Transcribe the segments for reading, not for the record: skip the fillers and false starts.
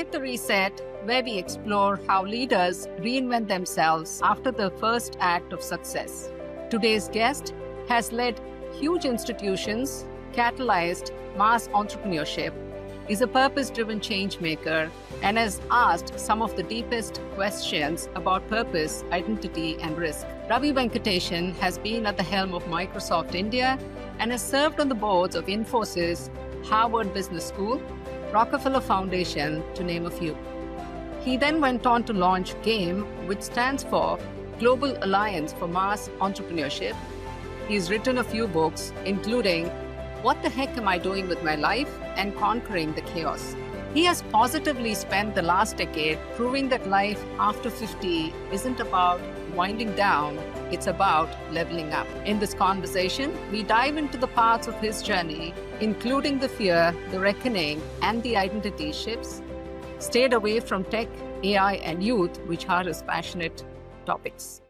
Hit the Reset, where we explore how leaders reinvent themselves after the first act of success. Today's guest has led huge institutions, catalyzed mass entrepreneurship, is a purpose-driven change maker, and has asked some of the deepest questions about purpose, identity, and risk. Ravi Venkatesan has been at the helm of Microsoft India and has served on the boards of Infosys, Harvard Business School, Rockefeller Foundation, to name a few. He then went on to launch GAME, which stands for Global Alliance for Mass Entrepreneurship. He's written a few books, including What the Heck Am I Doing with My Life and Conquering the Chaos. He has positively spent the last decade proving that life after 50 isn't about winding down, it's about leveling up. In this conversation, we dive into the parts of his journey, including the fear, the reckoning, and the identity shifts. Stayed away from tech, AI, and youth, which are his passionate topics.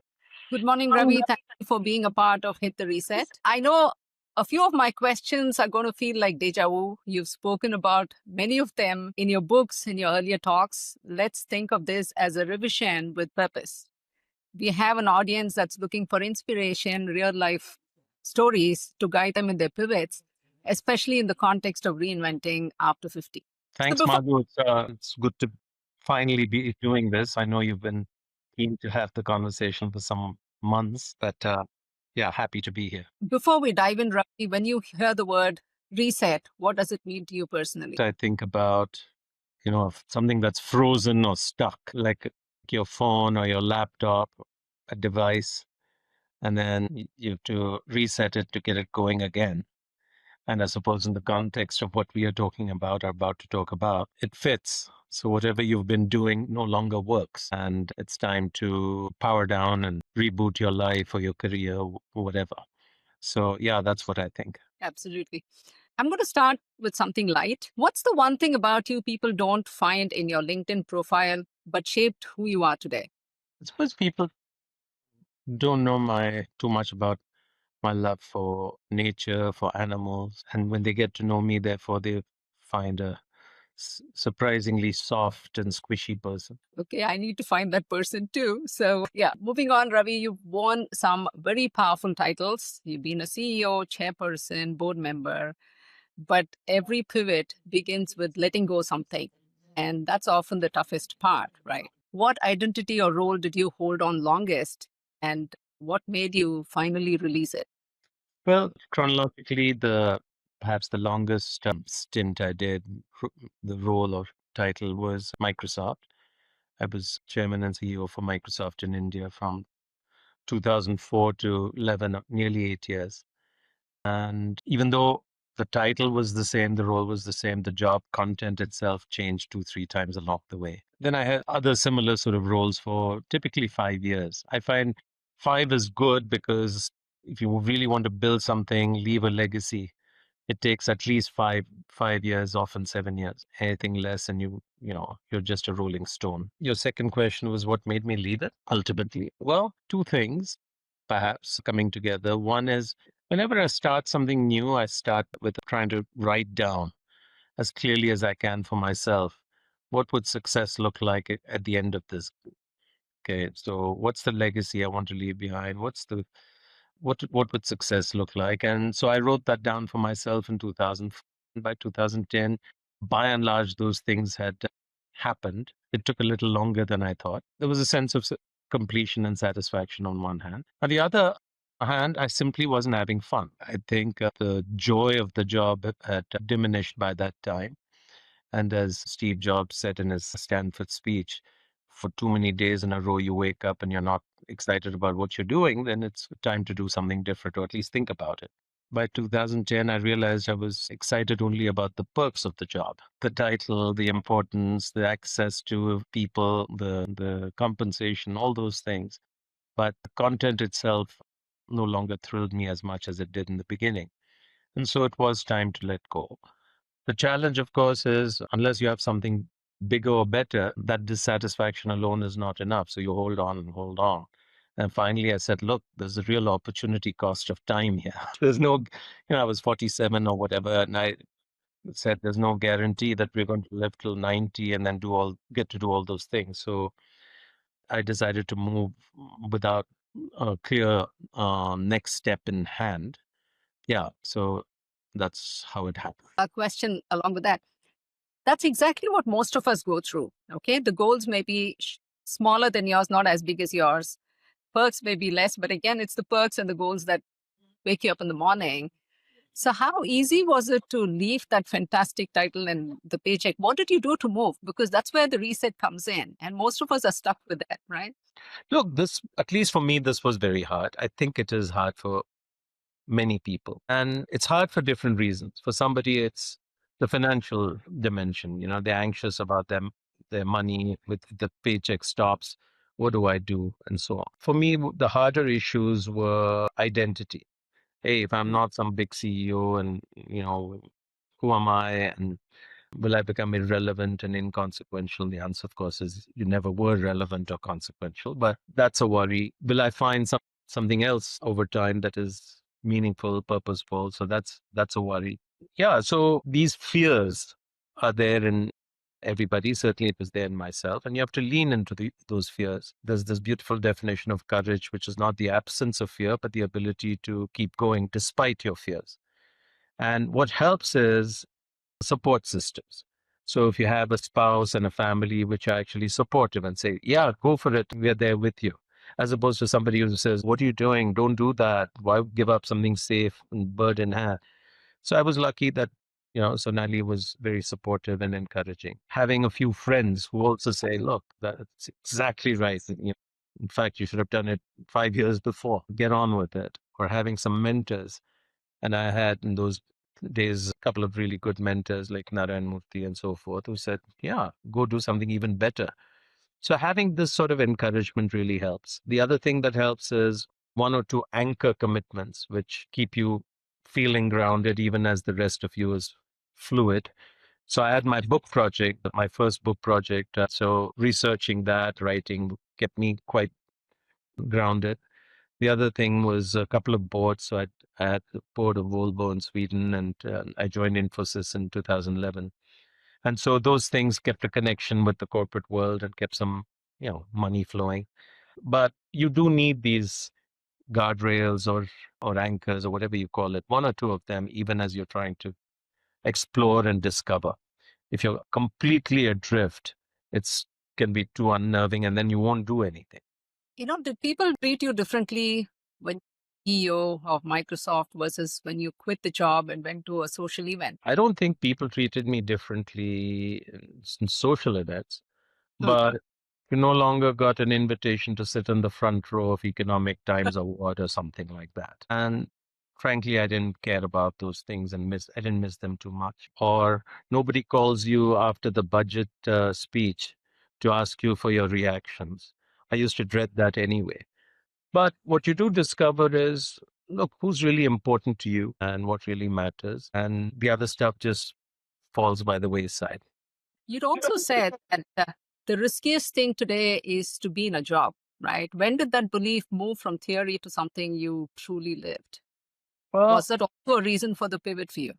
Good morning, Ravi. Thank you for being a part of Hit the Reset. I know a few of my questions are going to feel like deja vu. You've spoken about many of them in your books, in your earlier talks. Let's think of this as a revision with purpose. We have an audience that's looking for inspiration, real life stories to guide them in their pivots, especially in the context of reinventing after 50. Thanks, Madhu. It's good to finally be doing this. I know you've been keen to have the conversation for some months, but happy to be here. Before we dive in, Ravi, when you hear the word reset, what does it mean to you personally? I think about, something that's frozen or stuck, like your phone or your laptop, a device, and then you have to reset it to get it going again. And I suppose in the context of what we are talking about, are about to talk about, it fits. So whatever you've been doing no longer works, and it's time to power down and reboot your life or your career, or whatever. So yeah, that's what I think. Absolutely. I'm going to start with something light. What's the one thing about you people don't find in your LinkedIn profile, but shaped who you are today? I suppose people don't know too much about my love for nature, for animals. And when they get to know me, therefore, they find a surprisingly soft and squishy person. Okay, I need to find that person too. So yeah, moving on, Ravi, you've won some very powerful titles. You've been a CEO, chairperson, board member, but every pivot begins with letting go something. And that's often the toughest part, right? What identity or role did you hold on longest? And what made you finally release it? Well, chronologically, perhaps the longest stint I did, the role or title was Microsoft. I was chairman and CEO for Microsoft in India from 2004 to 11, nearly 8 years. And even though the title was the same, the role was the same, the job content itself changed 2, 3 times along the way. Then I had other similar sort of roles for typically 5 years. I find 5 is good because if you really want to build something, leave a legacy, it takes at least 5 years, often 7 years. Anything less, and you're just a rolling stone. Your second question was what made me leave it ultimately. Well, two things perhaps coming together. One is whenever I start something new, I start with trying to write down as clearly as I can for myself what would success look like at the end of this. Okay, so what's the legacy I want to leave behind? What would success look like? And so I wrote that down for myself in 2000. By 2010, by and large, those things had happened. It took a little longer than I thought. There was a sense of completion and satisfaction on one hand. On the other hand, I simply wasn't having fun. I think the joy of the job had diminished by that time. And as Steve Jobs said in his Stanford speech, for too many days in a row, you wake up and you're not excited about what you're doing, then it's time to do something different, or at least think about it. By 2010, I realized I was excited only about the perks of the job, the title, the importance, the access to people, the compensation, all those things. But the content itself no longer thrilled me as much as it did in the beginning. And so it was time to let go. The challenge, of course, is unless you have something bigger or better, that dissatisfaction alone is not enough. So you hold on and hold on. And finally, I said, look, there's a real opportunity cost of time here. There's no, I was 47 or whatever, and said there's no guarantee that we're going to live till 90 and then get to do all those things. So I decided to move without a clear next step in hand. Yeah, so that's how it happened. A question along with that. That's exactly what most of us go through. Okay. The goals may be smaller than yours, not as big as yours. Perks may be less, but again, it's the perks and the goals that wake you up in the morning. So, how easy was it to leave that fantastic title and the paycheck? What did you do to move? Because that's where the reset comes in. And most of us are stuck with that, right? Look, at least for me, this was very hard. I think it is hard for many people. And it's hard for different reasons. For somebody, it's the financial dimension. They're anxious about their money with the paycheck stops. What do I do? And so on. For me, the harder issues were identity. Hey, if I'm not some big CEO and, who am I? And will I become irrelevant and inconsequential? The answer, of course, is you never were relevant or consequential, but that's a worry. Will I find something else over time that is meaningful, purposeful? So that's a worry. Yeah. So these fears are there in everybody. Certainly, it was there in myself, and you have to lean into those fears. There's this beautiful definition of courage, which is not the absence of fear, but the ability to keep going despite your fears. And what helps is support systems. So if you have a spouse and a family which are actually supportive and say, yeah, go for it, we're there with you. As opposed to somebody who says, what are you doing? Don't do that. Why give up something safe and bird in hand? So I was lucky that, Sonali was very supportive and encouraging. Having a few friends who also say, look, that's exactly right. In fact, you should have done it 5 years before. Get on with it. Or having some mentors, and I had in those days a couple of really good mentors like Narayan Murthy and so forth who said, yeah, go do something even better. So having this sort of encouragement really helps. The other thing that helps is one or two anchor commitments, which keep you feeling grounded even as the rest of you is fluid. So I had my book project, my first book project. So researching that, writing kept me quite grounded. The other thing was a couple of boards. So I had the board of Volvo in Sweden, and I joined Infosys in 2011. And so those things kept a connection with the corporate world and kept some, money flowing. But you do need these guardrails or anchors or whatever you call it, one or two of them, even as you're trying to explore and discover. If you're completely adrift, it's can be too unnerving, and then you won't do anything. Did people treat you differently when CEO of Microsoft versus when you quit the job and went to a social event? I don't think people treated me differently in social events, Hmm. but you no longer got an invitation to sit in the front row of Economic Times Award or something like that. And frankly, I didn't care about those things and I didn't miss them too much. Or nobody calls you after the budget speech to ask you for your reactions. I used to dread that anyway. But what you do discover is, look, who's really important to you and what really matters. And the other stuff just falls by the wayside. You'd also said that the riskiest thing today is to be in a job, right? When did that belief move from theory to something you truly lived? Well, Was that also a reason for the pivot for you?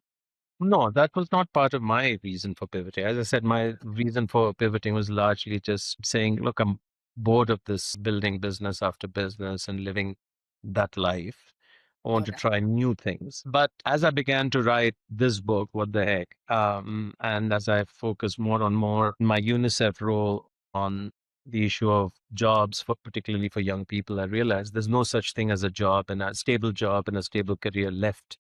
no, that was not part of my reason for pivoting. As I said, my reason for pivoting was largely just saying, look, I'm bored of this building business after business and living that life. I want to Okay. try new things. But as I began to write this book, What the Heck, and as I focused more and more my UNICEF role on the issue of jobs, particularly for young people, I realized there's no such thing as a job and a stable job and a stable career left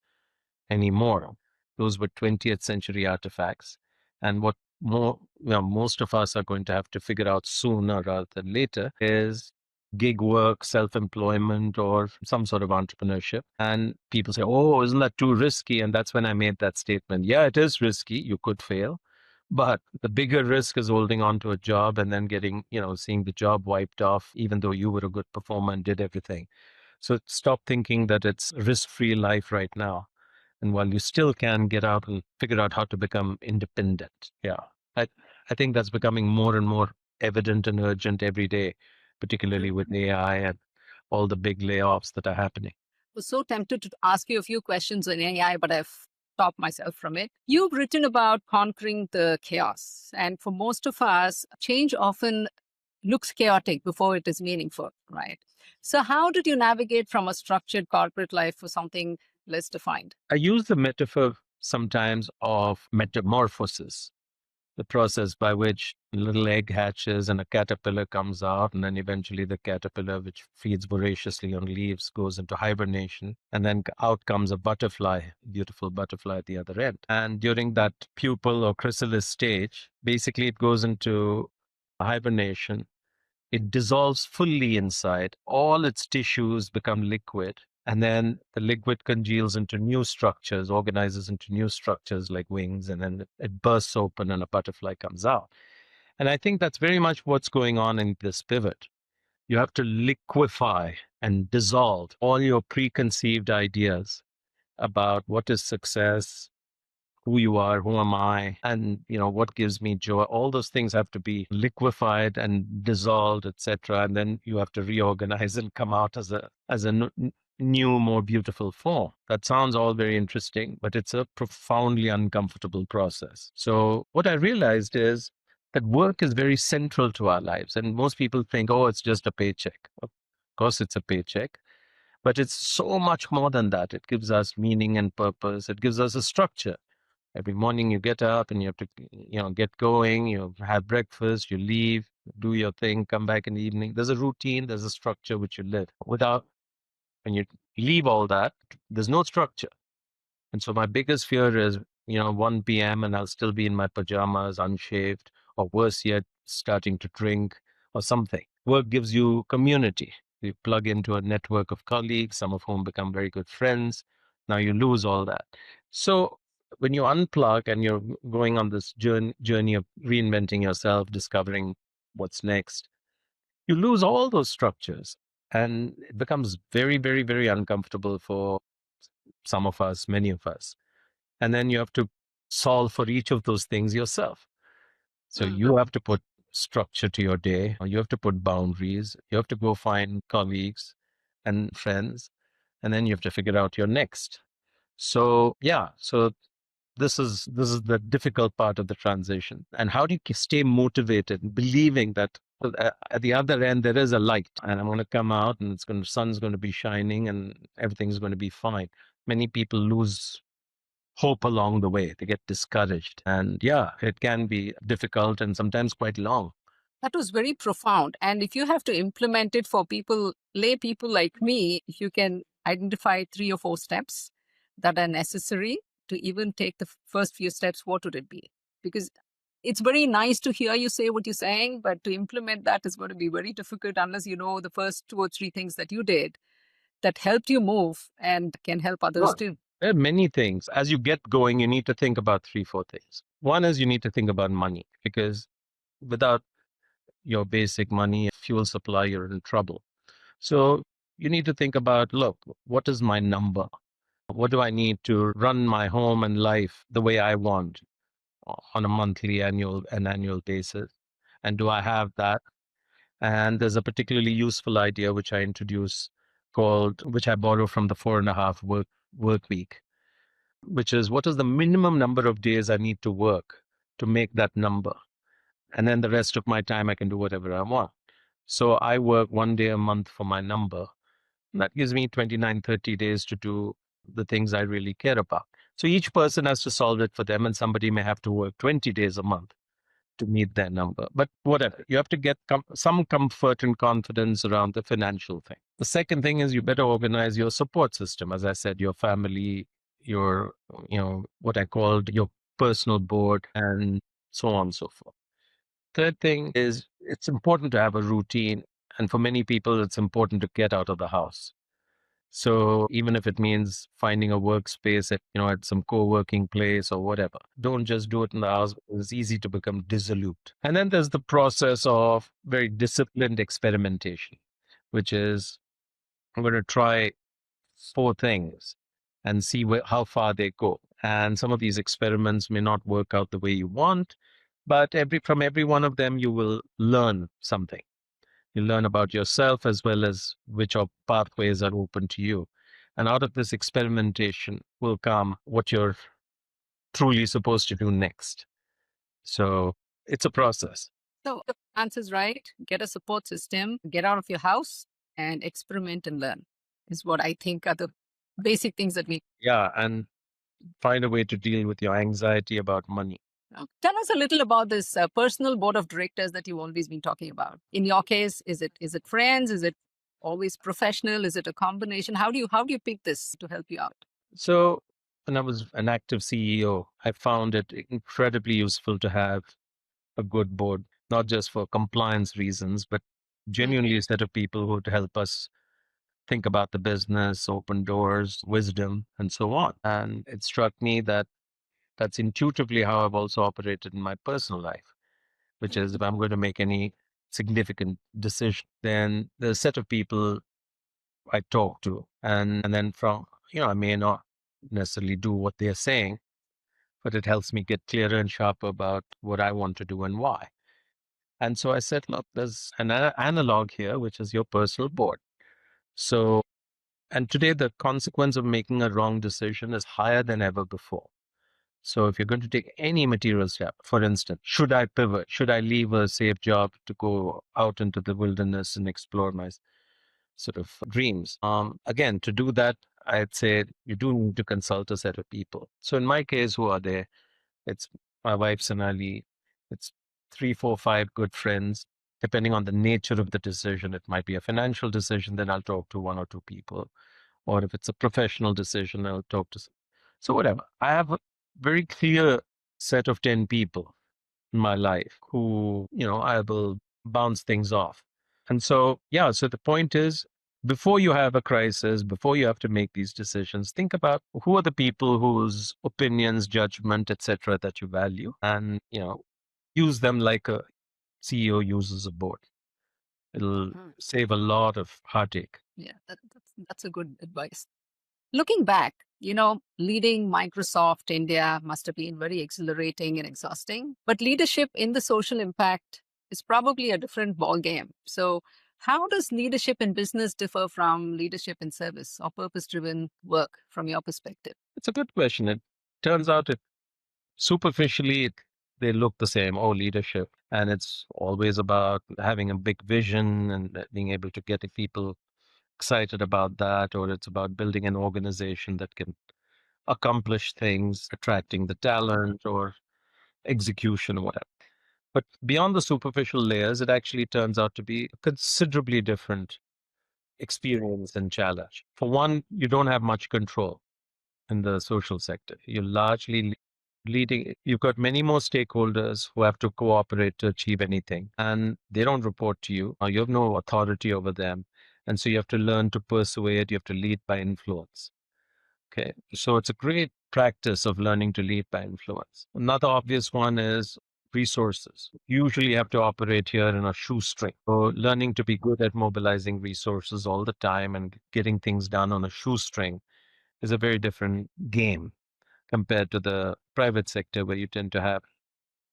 anymore. Those were 20th century artifacts. And what most of us are going to have to figure out sooner rather than later is gig work, self-employment, or some sort of entrepreneurship. And people say, oh, isn't that too risky? And that's when I made that statement. Yeah, it is risky. You could fail. But the bigger risk is holding on to a job and then seeing the job wiped off, even though you were a good performer and did everything. So stop thinking that it's risk-free life right now. And while you still can get out and figure out how to become independent. Yeah. I, I think that's becoming more and more evident and urgent every day, particularly with AI and all the big layoffs that are happening. Was so tempted to ask you a few questions on AI, but I've stop myself from it. You've written about conquering the chaos. And for most of us, change often looks chaotic before it is meaningful, right? So, how did you navigate from a structured corporate life for something less defined? I use the metaphor sometimes of metamorphosis, the process by which a little egg hatches and a caterpillar comes out, and then eventually the caterpillar, which feeds voraciously on leaves, goes into hibernation, and then out comes a butterfly, beautiful butterfly at the other end. And during that pupal or chrysalis stage, basically it goes into hibernation. It dissolves fully inside. All its tissues become liquid. And then the liquid congeals into new structures, organizes into new structures like wings, and then it bursts open and a butterfly comes out. And I think that's very much what's going on in this pivot. You have to liquefy and dissolve all your preconceived ideas about what is success, who you are, who am I, and what gives me joy. All those things have to be liquefied and dissolved, etc. And then you have to reorganize and come out as a new, more beautiful form. That sounds all very interesting, but it's a profoundly uncomfortable process. So what I realized is that work is very central to our lives, and most people think, oh, it's just a paycheck. Of course, it's a paycheck. But it's so much more than that. It gives us meaning and purpose. It gives us a structure. Every morning you get up and you have to, get going, you have breakfast, you leave, do your thing, come back in the evening. There's a routine, there's a structure which you live. Without, when you leave all that, there's no structure. And so my biggest fear is, 1 p.m. and I'll still be in my pajamas, unshaved, or worse yet, starting to drink or something. Work gives you community. You plug into a network of colleagues, some of whom become very good friends. Now you lose all that. So when you unplug and you're going on this journey of reinventing yourself, discovering what's next, you lose all those structures. And it becomes very, very, very uncomfortable for some of us, many of us. And then you have to solve for each of those things yourself. So Mm. you have to put structure to your day. You have to put boundaries. You have to go find colleagues and friends. And then you have to figure out your next. So yeah, so this is the difficult part of the transition. And how do you stay motivated, believing that at the other end there is a light, and I'm going to come out, and sun's going to be shining, and everything's going to be fine. Many people lose hope along the way. They get discouraged. And yeah, it can be difficult and sometimes quite long. That was very profound. And if you have to implement it for people, lay people like me, you can identify 3 or 4 steps that are necessary to even take the first few steps. What would it be? Because it's very nice to hear you say what you're saying, but to implement that is going to be very difficult unless you know the first 2 or 3 things that you did that helped you move and can help others Sure. too. There are many things. As you get going, you need to think about 3, 4 things. One is you need to think about money, because without your basic money, fuel supply, you're in trouble. So you need to think about, look, what is my number? What do I need to run my home and life the way I want on a monthly, annual basis? And do I have that? And there's a particularly useful idea which I introduce which I borrow from the 4.5 work week, which is, what is the minimum number of days I need to work to make that number? And then the rest of my time I can do whatever I want. So I work 1 day a month for my number. And that gives me 29, 30 days to do the things I really care about. So each person has to solve it for them, and somebody may have to work 20 days a month to meet their number. But whatever, you have to get some comfort and confidence around the financial thing. The second thing is you better organize your support system. As I said, your family, your, what I called your personal board, and so on and so forth. Third thing is, it's important to have a routine. And for many people, it's important to get out of the house. So even if it means finding a workspace at some co-working place or whatever, don't just do it in the house. It's easy to become dissolute. And then there's the process of very disciplined experimentation, which is, I'm going to try 4 things and see how far they go. And some of these experiments may not work out the way you want, but from every one of them, you will learn something. You learn about yourself as well as which pathways are open to you. And out of this experimentation will come what your truly supposed to do next. So it's a process. So the answer's right. Get a support system, get out of your house and experiment and learn is what I think are the basic things that we. Yeah. And find a way to deal with your anxiety about money. Tell us a little about this personal board of directors that you've always been talking about. In your case, is it friends? Is it always professional? Is it a combination? How do you pick this to help you out? So when I was an active CEO, I found it incredibly useful to have a good board, not just for compliance reasons, but Mm. genuinely a set of people who would help us think about the business, open doors, wisdom, and so on. And it struck me that that's intuitively how I've also operated in my personal life, which is if I'm going to make any significant decision, then there's a set of people I talk to. And then from, I may not necessarily do what they're saying, but it helps me get clearer and sharper about what I want to do and why. And so I said, look, there's an analog here, which is your personal board. So, and today the consequence of making a wrong decision is higher than ever before. So if you're going to take any material step, for instance, should I pivot? Should I leave a safe job to go out into the wilderness and explore my sort of dreams? Again, to do that, I'd say you do need to consult a set of people. So in my case, who are they? It's my wife, Sonali. It's three, four, five good friends. Depending on the nature of the decision, it might be a financial decision, then I'll talk to one or two people. Or if it's a professional decision, I'll talk to. So whatever. I have a very clear set of 10 people in my life who, I will bounce things off. And so, yeah, so the point is, before you have a crisis, before you have to make these decisions, think about who are the people whose opinions, judgment, etc., that you value, and use them like a CEO uses a board. It'll save a lot of heartache. Yeah, that's a good advice. Looking back, leading Microsoft India must have been very exhilarating and exhausting, but leadership in the social impact is probably a different ballgame. So, how does leadership in business differ from leadership in service or purpose driven work from your perspective? It's a good question. It turns out superficially, they look the same. Oh, leadership. And it's always about having a big vision and being able to get people excited about that, or it's about building an organization that can accomplish things, attracting the talent or execution or whatever. But beyond the superficial layers, it actually turns out to be a considerably different experience and challenge. For one, you don't have much control in the social sector. You're largely leading, you've got many more stakeholders who have to cooperate to achieve anything, and they don't report to you. You have no authority over them. And so you have to learn to persuade, you have to lead by influence. Okay. So it's a great practice of learning to lead by influence. Another obvious one is resources. Usually you have to operate here in a shoestring. So learning to be good at mobilizing resources all the time and getting things done on a shoestring is a very different game compared to the private sector where you tend to have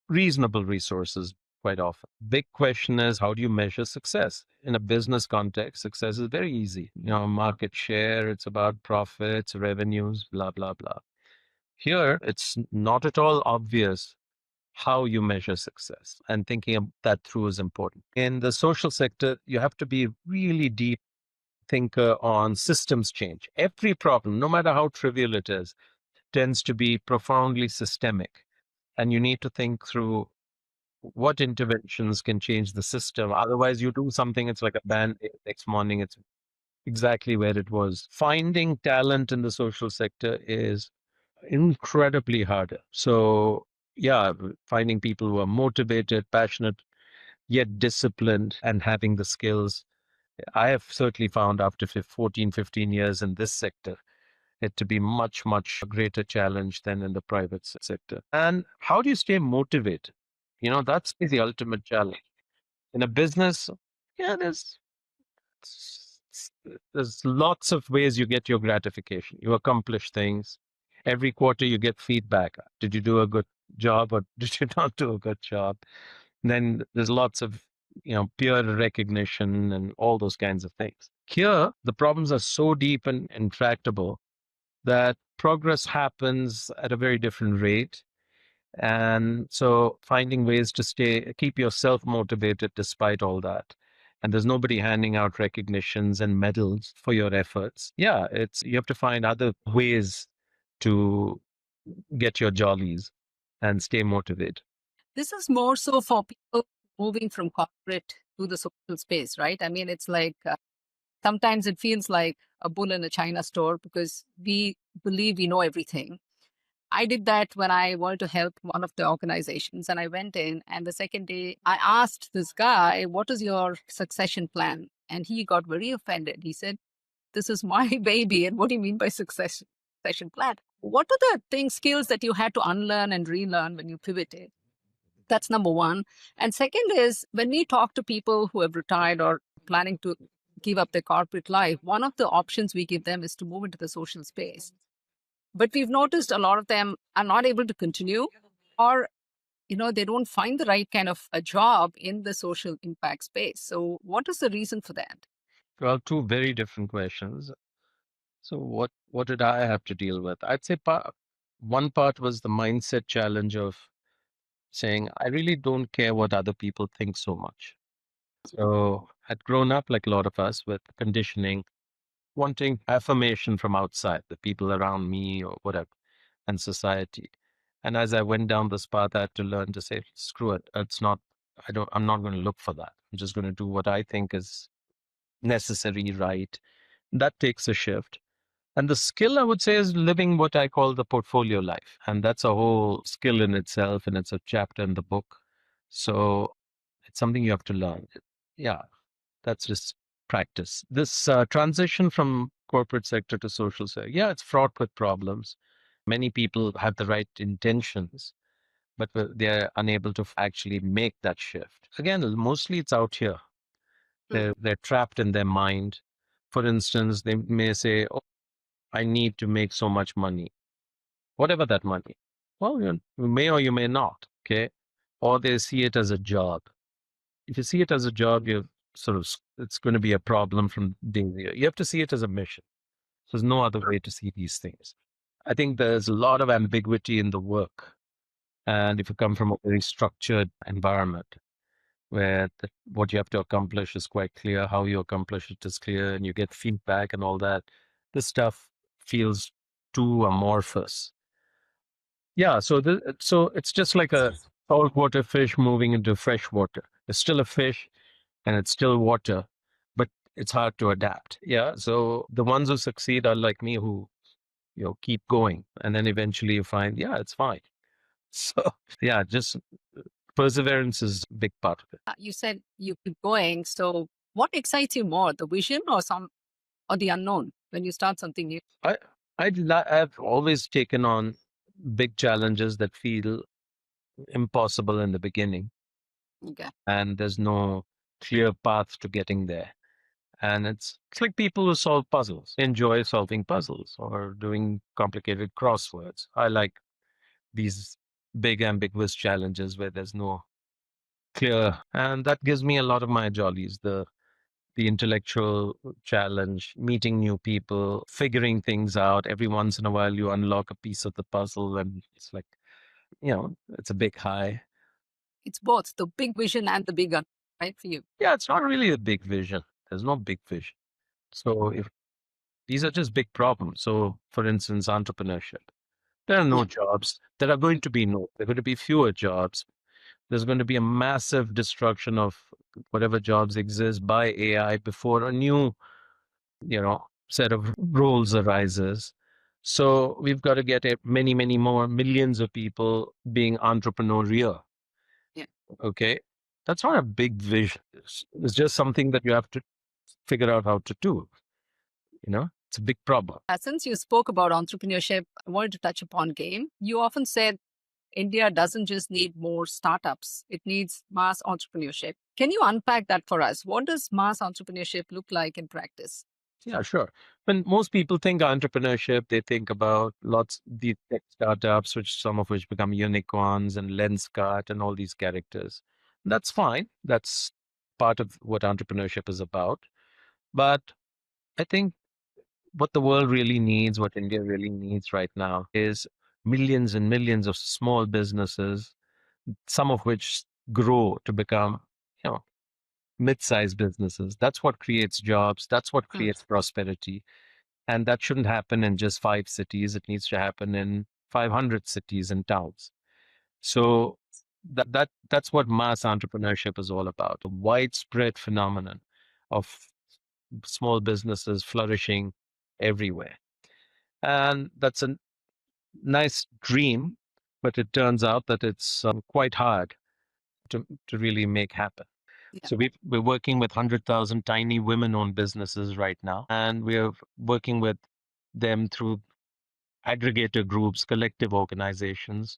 reasonable resources quite often. Big question is, how do you measure success? In a business context, success is very easy. Market share, it's about profits, revenues, blah, blah, blah. Here, it's not at all obvious how you measure success, and thinking of that through is important. In the social sector, you have to be really deep thinker on systems change. Every problem, no matter how trivial it is, tends to be profoundly systemic. And you need to think through what interventions can change the system. Otherwise, you do something, it's like a band-aid. Next morning, it's exactly where it was. Finding talent in the social sector is incredibly harder. So, yeah, finding people who are motivated, passionate, yet disciplined and having the skills. I have certainly found after 14, 15 years in this sector, it to be much, much greater challenge than in the private sector. And how do you stay motivated? That's the ultimate challenge. In a business, yeah, there's lots of ways you get your gratification. You accomplish things. Every quarter you get feedback. Did you do a good job or did you not do a good job? Then there's lots of, peer recognition and all those kinds of things. Here, the problems are so deep and intractable that progress happens at a very different rate. And so finding ways to keep yourself motivated despite all that. And there's nobody handing out recognitions and medals for your efforts. Yeah, you have to find other ways to get your jollies and stay motivated. This is more so for people moving from corporate to the social space, right? I mean, it's like sometimes it feels like a bull in a china store because we believe we know everything. I did that when I wanted to help one of the organizations, and I went in, and the second day I asked this guy, "What is your succession plan?" And he got very offended. He said, "This is my baby, and what do you mean by succession plan?" What are the things, skills that you had to unlearn and relearn when you pivoted? That's number one. And second is, when we talk to people who have retired or planning to give up their corporate life, one of the options we give them is to move into the social space. But we've noticed a lot of them are not able to continue, or they don't find the right kind of a job in the social impact space. So what is the reason for that? Well, two very different questions. So what did I have to deal with? I'd say one part was the mindset challenge of saying, I really don't care what other people think so much. So I'd grown up like a lot of us with conditioning, wanting affirmation from outside, the people around me or whatever, and society. And as I went down this path, I had to learn to say, screw it. I'm not going to look for that. I'm just going to do what I think is necessary, right? That takes a shift. And the skill, I would say, is living what I call the portfolio life. And that's a whole skill in itself. And it's a chapter in the book. So it's something you have to learn. Yeah, that's just practice. This transition from corporate sector to social sector, yeah, it's fraught with problems. Many people have the right intentions, but they're unable to actually make that shift. Again, mostly it's out here. They're trapped in their mind. For instance, they may say, "Oh, I need to make so much money," whatever that money. Well, you may or you may not. Okay, or they see it as a job. If you see it as a job, you sort of it's going to be a problem from day zero. You have to see it as a mission. There's no other way to see these things. I think there's a lot of ambiguity in the work. And if you come from a very structured environment where what you have to accomplish is quite clear, how you accomplish it is clear, and you get feedback and all that, this stuff feels too amorphous. Yeah, so it's just like a saltwater fish moving into fresh water. It's still a fish and it's still water, but it's hard to adapt. Yeah, so the ones who succeed are like me who keep going, and then eventually you find, yeah, it's fine. So yeah, just perseverance is a big part of it. You said you keep going. So what excites you more, the vision or the unknown when you start something new? I I've always taken on big challenges that feel impossible in the beginning, Okay. and there's no clear path to getting there. And it's like people who solve puzzles, enjoy solving puzzles or doing complicated crosswords. I like these big ambiguous challenges where there's no clear, and that gives me a lot of my jollies. The intellectual challenge, meeting new people, figuring things out. Every once in a while, you unlock a piece of the puzzle, and it's like, it's a big high. It's both the big vision and the big unknown, right, for you. Yeah, it's not really a big vision. There's no big vision. So if these are just big problems. So, for instance, entrepreneurship. There are no Yeah. jobs. There are going to be there are going to be fewer jobs. There's going to be a massive destruction of whatever jobs exist by AI before a new set of roles arises. So we've got to get many, many more millions of people being entrepreneurial. Yeah. Okay. That's not a big vision. It's just something that you have to figure out how to do. It's a big problem. Since you spoke about entrepreneurship, I wanted to touch upon game. You often said India doesn't just need more startups, it needs mass entrepreneurship. Can you unpack that for us? What does mass entrepreneurship look like in practice? Yeah, sure. When most people think entrepreneurship, they think about lots the tech startups, some of which become unicorns and Lenskart and all these characters. That's fine. That's part of what entrepreneurship is about. But I think what the world really needs, what India really needs right now is millions and millions of small businesses, some of which grow to become, you know, mid-sized businesses. That's what creates jobs. That's what creates prosperity. And that shouldn't happen in just 5 cities. It needs to happen in 500 cities and towns. So that's what mass entrepreneurship is all about, a widespread phenomenon of small businesses flourishing everywhere. And that's a nice dream, but it turns out that it's quite hard to really make happen. Yeah. So we're working with 100,000 tiny women-owned businesses right now, and we're working with them through aggregator groups, collective organizations.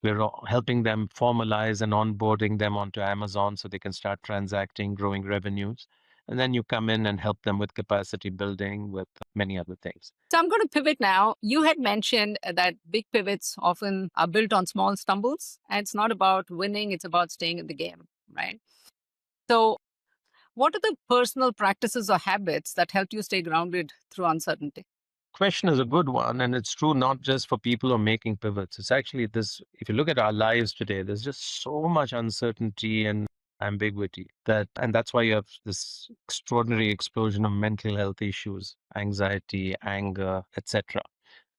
We're helping them formalize and onboarding them onto Amazon so they can start transacting, growing revenues. And then you come in and help them with capacity building, with many other things. So I'm going to pivot now. You had mentioned that big pivots often are built on small stumbles, and it's not about winning, it's about staying in the game, right? So, what are the personal practices or habits that helped you stay grounded through uncertainty? Question is a good one, and it's true not just for people who are making pivots. It's actually this, if you look at our lives today, there's just so much uncertainty and ambiguity and that's why you have this extraordinary explosion of mental health issues, anxiety, anger, etc.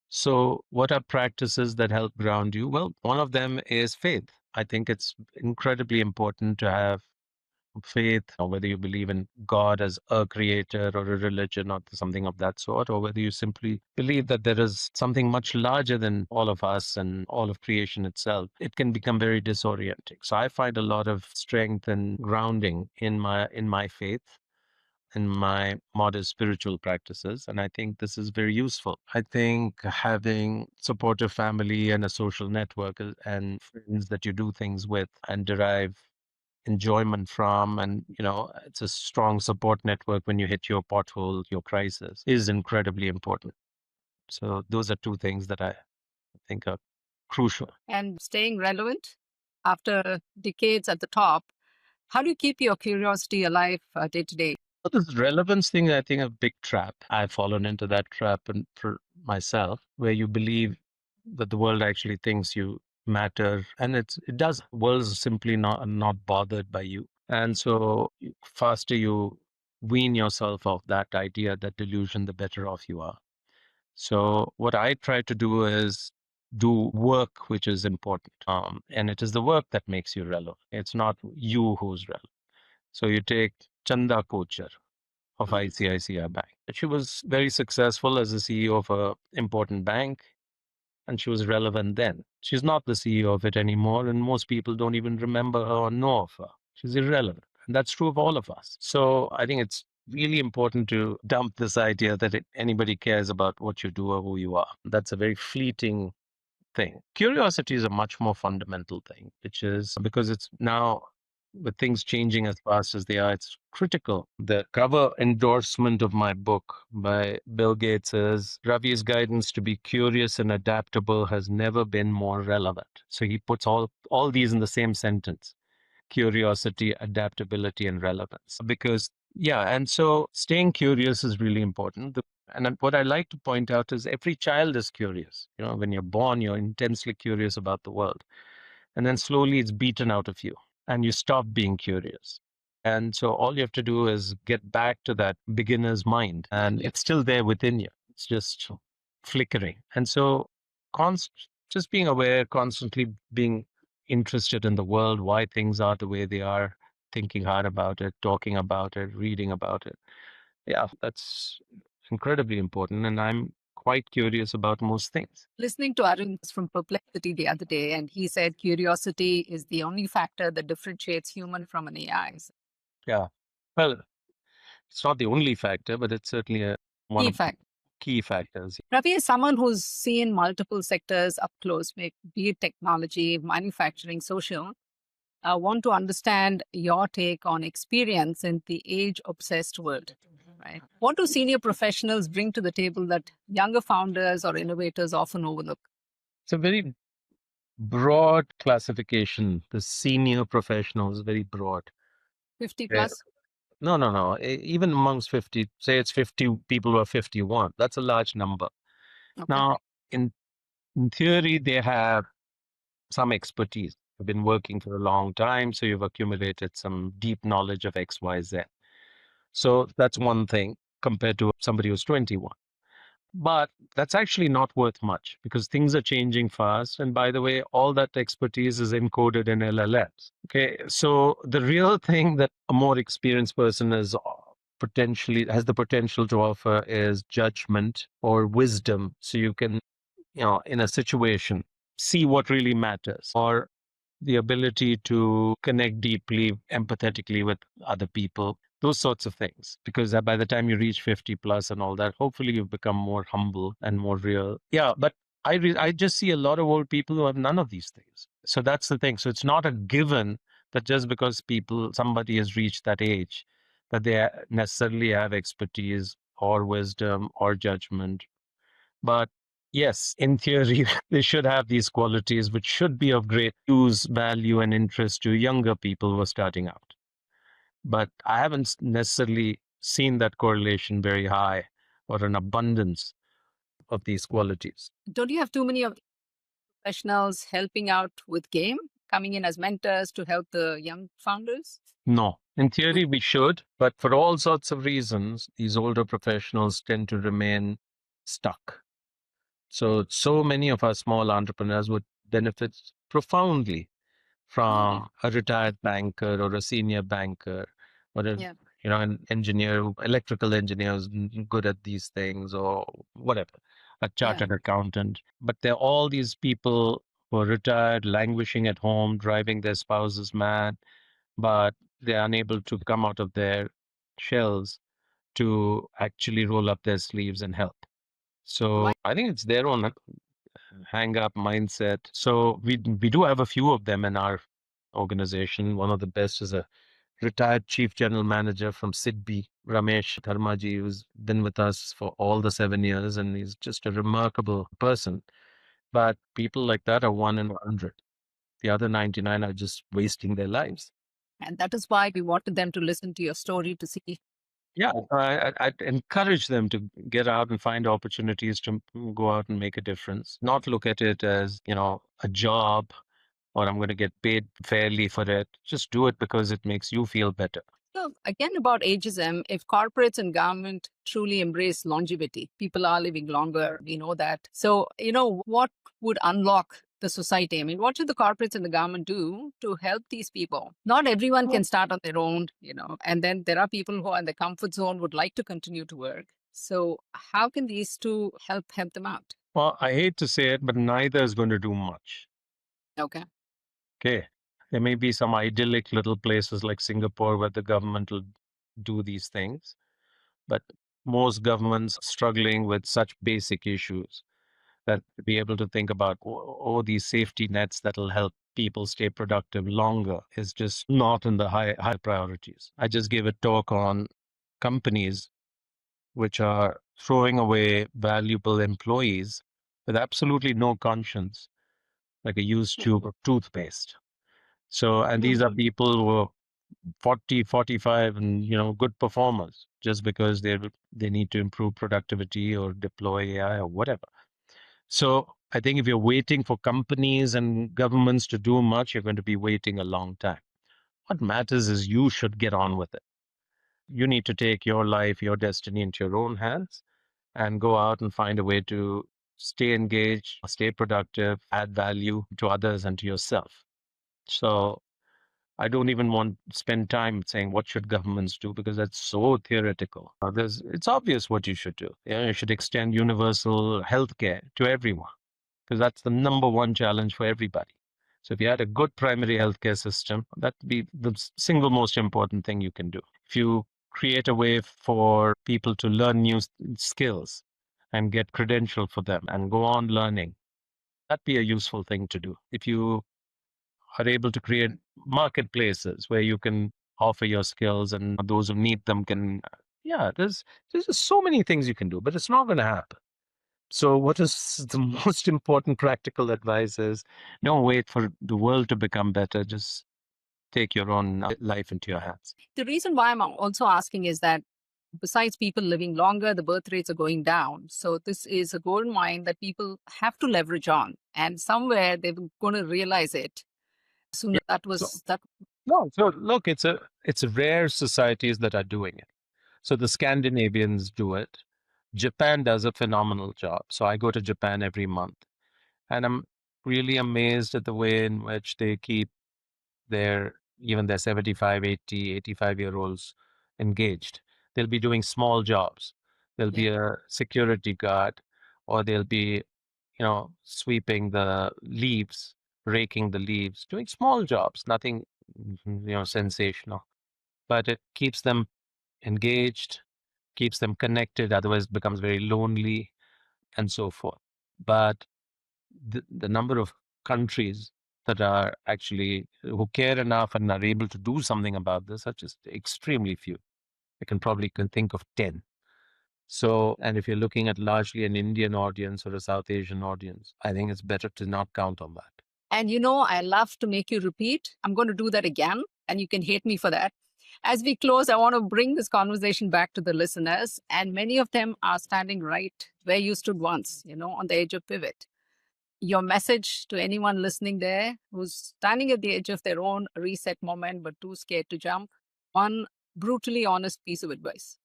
So what are practices that help ground you? Well, one of them is faith. I think it's incredibly important to have faith, or whether you believe in God as a creator or a religion or something of that sort, or whether you simply believe that there is something much larger than all of us and all of creation itself, it can become very disorienting. So I find a lot of strength and grounding in my faith, in my modest spiritual practices. And I think this is very useful. I think having supportive family and a social network and friends that you do things with and derive enjoyment from, and it's a strong support network when you hit your pothole, your crisis, is incredibly important. So those are two things that I think are crucial. And staying relevant after decades at the top, how do you keep your curiosity alive day to day? But this relevance thing, I think, a big trap. I've fallen into that trap and for myself, where you believe that the world actually thinks you matter, and it does. The world is simply not bothered by you, and so faster you wean yourself off that idea, that delusion, the better off you are. So what I try to do is do work which is important, and it is the work that makes you relevant. It's not you who's relevant. So you take Chanda Kochar of ICICI Bank. She was very successful as the CEO of a important bank, and she was relevant then. She's not the CEO of it anymore, and most people don't even remember her or know of her. She's irrelevant. And that's true of all of us. So I think it's really important to dump this idea that anybody cares about what you do or who you are. That's a very fleeting thing. Curiosity is a much more fundamental thing, which is because it's now, with things changing as fast as they are, it's critical. The cover endorsement of my book by Bill Gates is Ravi's guidance to be curious and adaptable has never been more relevant. So he puts all these in the same sentence: curiosity, adaptability, and relevance. Because, yeah, and so staying curious is really important. And what I like to point out is every child is curious. When you're born, you're intensely curious about the world. And then slowly it's beaten out of you and you stop being curious. And so all you have to do is get back to that beginner's mind, and it's still there within you. It's just flickering. And so just being aware, constantly being interested in the world, why things are the way they are, thinking hard about it, talking about it, reading about it. Yeah, that's incredibly important. And I'm quite curious about most things. Listening to Arun from Perplexity the other day, and he said curiosity is the only factor that differentiates human from an AI. Yeah. Well, it's not the only factor, but it's certainly one Key of the fact. key factors. Ravi, as someone who's seen multiple sectors up close, be it technology, manufacturing, social, I want to understand your take on experience in the age-obsessed world. Right? What do senior professionals bring to the table that younger founders or innovators often overlook? It's a very broad classification. The senior professional is very broad. 50 Yeah. plus? No. Even amongst 50, say it's 50 people who are 51, that's a large number. Okay. Now, in, in theory, they have some expertise. You've been working for a long time, so you've accumulated some deep knowledge of X, Y, Z. So that's one thing compared to somebody who's 21. But that's actually not worth much because things are changing fast. And by the way, all that expertise is encoded in LLMs. Okay. So the real thing that a more experienced person is potentially has the potential to offer is judgment or wisdom. So you can, in a situation, see what really matters, or the ability to connect deeply, empathetically with other people, those sorts of things. Because by the time you reach 50 plus and all that, hopefully you've become more humble and more real. Yeah, but I just see a lot of old people who have none of these things. So that's the thing. So it's not a given that just because somebody has reached that age, that they necessarily have expertise or wisdom or judgment. But yes, in theory, they should have these qualities, which should be of great use, value, and interest to younger people who are starting out. But I haven't necessarily seen that correlation very high or an abundance of these qualities. Don't you have too many of the professionals helping out with game, coming in as mentors to help the young founders? No. In Mm. theory, we should, but for all sorts of reasons, these older professionals tend to remain stuck. So many of our small entrepreneurs would benefit profoundly Yeah. from a retired banker or a senior banker or Yeah. an engineer, electrical engineer who's good at these things or whatever, a Yeah. chartered accountant. But there are all these people who are retired, languishing at home, driving their spouses mad, but they're unable to come out of their shells to actually roll up their sleeves and help. Why? So I think it's their own hang up mindset. So we do have a few of them in our organization. One of the best is a retired chief general manager from Sidbi, Ramesh Dharmaji, who's been with us for all the 7 years, and he's just a remarkable person. But people like that are 1 in 100. The other 99 are just wasting their lives. And that is why we wanted them to listen to your story to see. Yeah, I'd encourage them to get out and find opportunities to go out and make a difference. Not look at it as, a job or I'm going to get paid fairly for it. Just do it because it makes you feel better. So again, about ageism, if corporates and government truly embrace longevity, people are living longer. We know that. So, what would unlock the society? I mean, what should the corporates and the government do to help these people? Not everyone can start on their own, and then there are people who are in the comfort zone would like to continue to work. So, how can these two help them out? Well, I hate to say it, but neither is going to do much. Okay. Okay. There may be some idyllic little places like Singapore where the government will do these things, but most governments are struggling with such basic issues that to be able to think about these safety nets that'll help people stay productive longer is just not in the high priorities. I just gave a talk on companies which are throwing away valuable employees with absolutely no conscience, like a used tube of toothpaste. So, and these are people who are 40, 45 and, good performers just because they need to improve productivity or deploy AI or whatever. So I think if you're waiting for companies and governments to do much, you're going to be waiting a long time. What matters is you should get on with it. You need to take your life, your destiny into your own hands and go out and find a way to stay engaged, stay productive, add value to others and to yourself. So I don't even want to spend time saying what should governments do because that's so theoretical. It's obvious what you should do. Yeah, you should extend universal healthcare to everyone because that's the number one challenge for everybody. So if you had a good primary healthcare system, that'd be the single most important thing you can do. If you create a way for people to learn new skills and get credential for them and go on learning, that'd be a useful thing to do. If you are able to create marketplaces where you can offer your skills and those who need them can, yeah, there's just so many things you can do, but it's not going to happen. So what is the most important practical advice is don't wait for the world to become better. Just take your own life into your hands. The reason why I'm also asking is that besides people living longer, the birth rates are going down. So this is a gold mine that people have to leverage on. And somewhere they're going to realize it sooner. Yeah. That So, was that. no, so look, it's rare societies that are doing it. So the Scandinavians do it. Japan does a phenomenal job. So I go to Japan every month, and I'm really amazed at the way in which they keep even their 75, 80, 85-year-olds engaged. They'll be doing small jobs. They'll Yeah. be a security guard, or they'll be, sweeping the leaves, raking the leaves, doing small jobs, nothing, sensational. But it keeps them engaged, keeps them connected, otherwise it becomes very lonely and so forth. But the number of countries that are actually who care enough and are able to do something about this are just extremely few. I can think of 10. So, and if you're looking at largely an Indian audience or a South Asian audience, I think it's better to not count on that. And I love to make you repeat. I'm going to do that again, and you can hate me for that. As we close, I want to bring this conversation back to the listeners, and many of them are standing right where you stood once, on the edge of pivot. Your message to anyone listening there who's standing at the edge of their own reset moment but too scared to jump, one brutally honest piece of advice.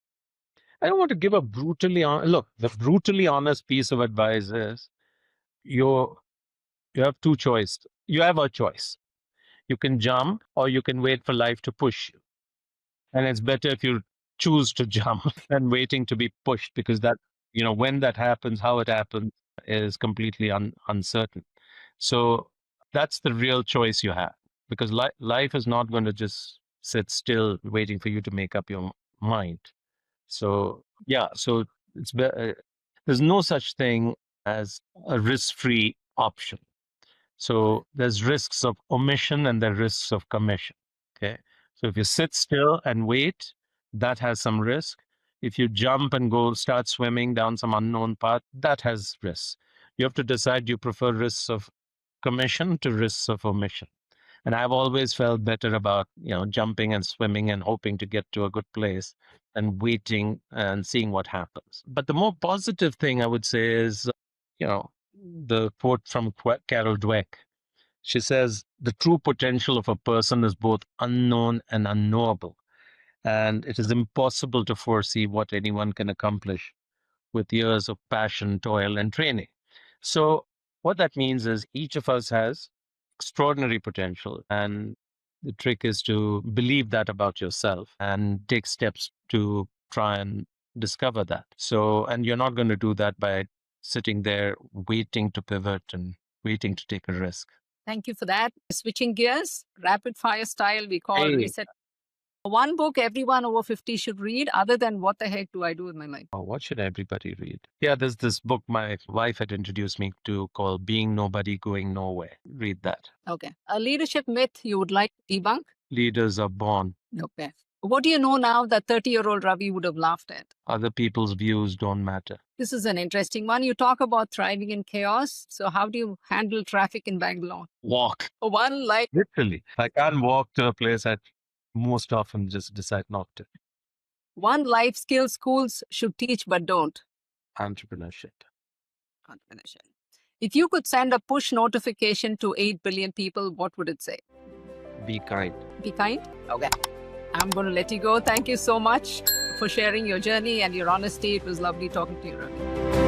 I don't want to give a look, the brutally honest piece of advice is you have two choices. You have a choice. You can jump or you can wait for life to push you. And it's better if you choose to jump than waiting to be pushed, because that, when that happens, how it happens is completely uncertain. So that's the real choice you have, because life is not going to just sit still waiting for you to make up your mind. So, yeah, so there's no such thing as a risk-free option. So there's risks of omission and there are risks of commission. Okay. So if you sit still and wait, that has some risk. If you jump and go start swimming down some unknown path, that has risks. You have to decide, do you prefer risks of commission to risks of omission? And I've always felt better about, jumping and swimming and hoping to get to a good place and waiting and seeing what happens. But the more positive thing I would say is, the quote from Carol Dweck. She says, the true potential of a person is both unknown and unknowable. And it is impossible to foresee what anyone can accomplish with years of passion, toil, and training. So, what that means is each of us has extraordinary potential. And the trick is to believe that about yourself and take steps to try and discover that. So, and you're not going to do that by sitting there waiting to pivot and waiting to take a risk. Thank you for that. Switching gears, rapid fire style, we call Hey. reset. One book everyone over 50 should read, other than What the Heck Do I Do with My Life? Oh, what should everybody read? Yeah, there's this book my wife had introduced me to called Being Nobody, Going Nowhere. Read that. Okay. A leadership myth you would like to debunk? Leaders are born. Okay. What do you know now that 30-year-old Ravi would have laughed at? Other people's views don't matter. This is an interesting one. You talk about thriving in chaos. So how do you handle traffic in Bangalore? Walk. One life. Literally. I can't walk to a place I most often just decide not to. One life skill schools should teach but don't. Entrepreneurship. If you could send a push notification to 8 billion people, what would it say? Be kind. Be kind? Okay. I'm going to let you go. Thank you so much for sharing your journey and your honesty. It was lovely talking to you, Ravi.